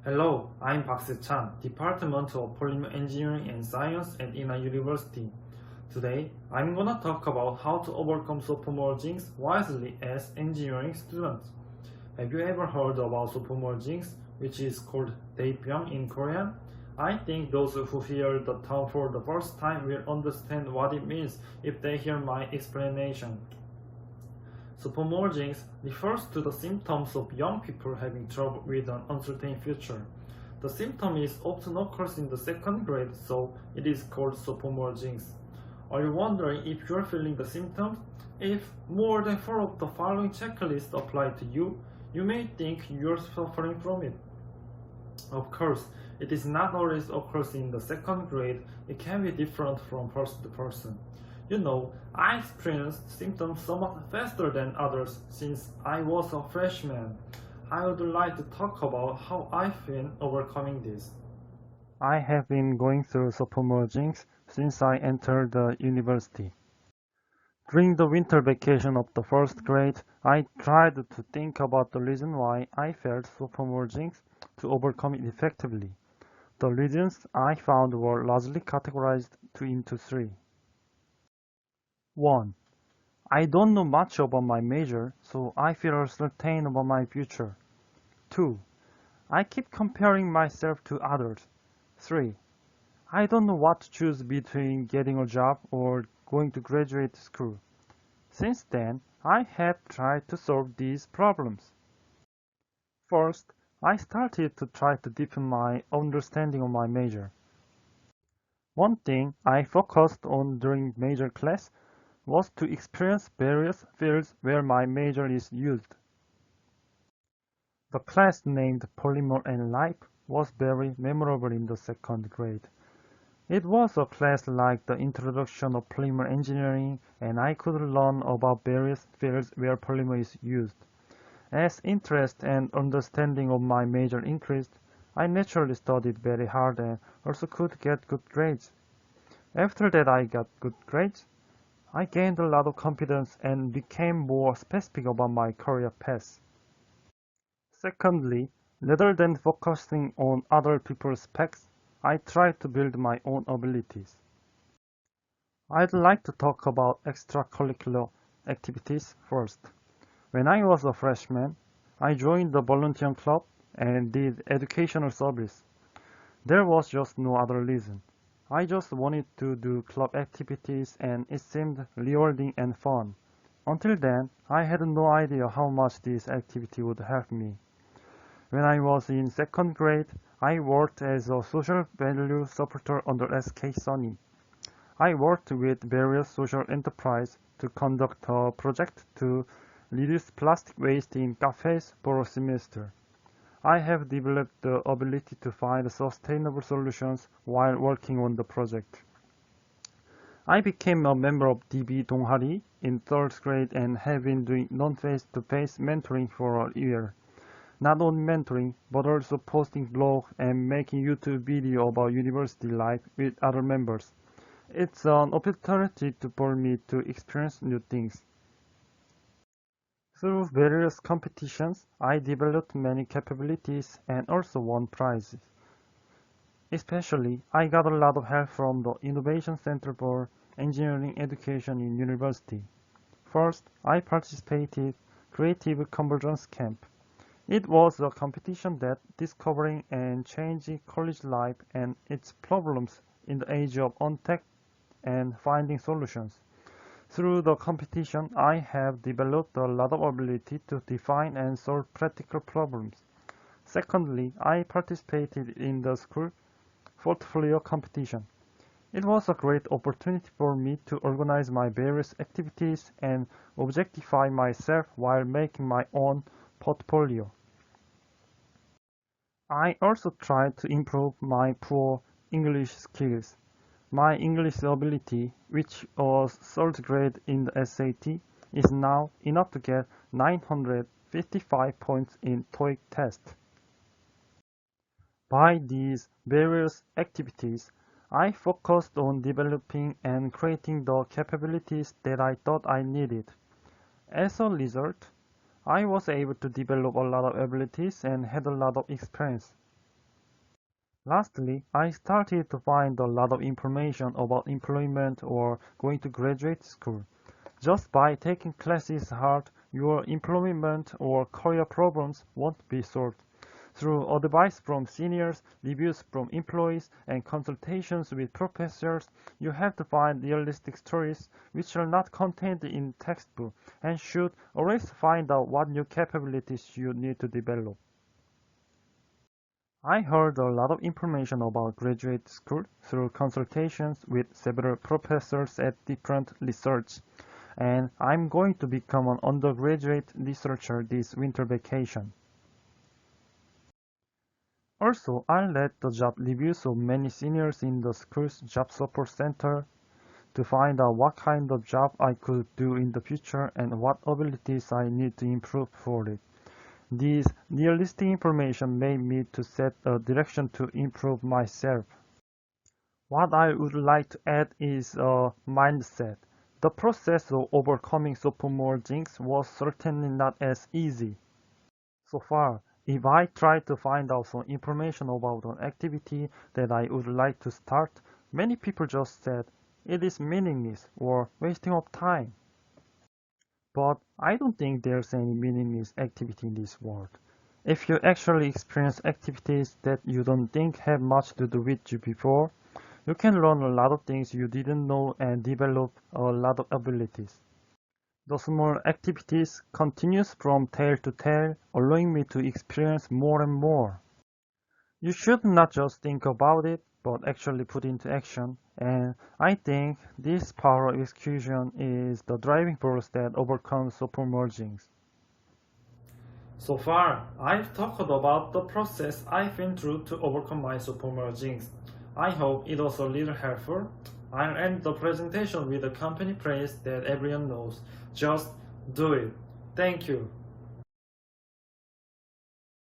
Hello, I'm Park Se-chan, Department of Polymer Engineering and Science at Ina University. Today, I'm gonna talk about how to overcome supermerging wisely as engineering students. Have you ever heard about supermerging, which is called daepyeong in Korean? I think those who hear the term for the first time will understand what it means if they hear my explanation. Supermerging refers to the symptoms of young people having trouble with an uncertain future. The symptom is often occurs in the second grade, so it is called supermerging. Are you wondering if you are feeling the symptoms? If more than 4 of the following checklists apply to you, you may think you are suffering from it. Of course, it is not always occurs in the second grade. It can be different from person to person. You know, I experienced symptoms somewhat faster than others since I was a freshman. I would like to talk about how I've been overcoming this. I have been going through supermerging since I entered the university. During the winter vacation of the first grade, I tried to think about the reason why I felt supermerging to overcome it effectively. The reasons I found were largely categorized into three. 1. I don't know much about my major, so I feel uncertain about my future. 2. I keep comparing myself to others. 3. I don't know what to choose between getting a job or going to graduate school. Since then, I have tried to solve these problems. First, I started to try to deepen my understanding of my major. One thing I focused on during major class was to experience various fields where my major is used. The class named Polymer and Life was very memorable in the second grade. It was a class like the introduction of polymer engineering, and I could learn about various fields where polymer is used. As interest and understanding of my major increased, I naturally studied very hard and also could get good grades. After that I got good grades, I gained a lot of confidence and became more specific about my career path. Secondly, rather than focusing on other people's specs, I tried to build my own abilities. I'd like to talk about extracurricular activities first. When I was a freshman, I joined the volunteer club and did educational service. There was just no other reason. I just wanted to do club activities and it seemed rewarding and fun. Until then, I had no idea how much this activity would help me. When I was in second grade, I worked as a social value supporter under SK Sunny. I worked with various social enterprises to conduct a project to reduce plastic waste in cafes for a semester. I have developed the ability to find sustainable solutions while working on the project. I became a member of DB 동아리 in third grade and have been doing non-face-to-face mentoring for a year. Not only mentoring, but also posting blogs and making YouTube videos about university life with other members. It's an opportunity for me to experience new things. Through various competitions, I developed many capabilities and also won prizes. Especially, I got a lot of help from the Innovation Center for Engineering Education in university. First, I participated Creative Convergence Camp. It was a competition that discovering and changing college life and its problems in the age of untech and finding solutions. Through the competition, I have developed a lot of ability to define and solve practical problems. Secondly, I participated in the school portfolio competition. It was a great opportunity for me to organize my various activities and objectify myself while making my own portfolio. I also tried to improve my poor English skills. My English ability, which was third grade in the SAT, is now enough to get 955 points in TOEIC test. By these various activities, I focused on developing and creating the capabilities that I thought I needed. As a result, I was able to develop a lot of abilities and had a lot of experience. Lastly, I started to find a lot of information about employment or going to graduate school. Just by taking classes hard, your employment or career problems won't be solved. Through advice from seniors, reviews from employees, and consultations with professors, you have to find realistic stories which are not contained in textbook and should always find out what new capabilities you need to develop. I heard a lot of information about graduate school through consultations with several professors at different research, and I'm going to become an undergraduate researcher this winter vacation. Also, I read the job reviews of many seniors in the school's job support center to find out what kind of job I could do in the future and what abilities I need to improve for it. These realistic information made me to set a direction to improve myself. What I would like to add is a mindset. The process of overcoming supermerging was certainly not as easy. So far, if I try to find out some information about an activity that I would like to start, many people just said it is meaningless or wasting of time. But I don't think there's any meaningless activity in this world. If you actually experience activities that you don't think have much to do with you before, you can learn a lot of things you didn't know and develop a lot of abilities. The small activities continues from tale to tale, allowing me to experience more and more. You should not just think about it, but actually put into action, and I think this power of execution is the driving force that overcomes supermergings. So far, I've talked about the process I've been through to overcome my supermergings. I hope it was a little helpful. I'll end the presentation with a company phrase that everyone knows. Just do it. Thank you.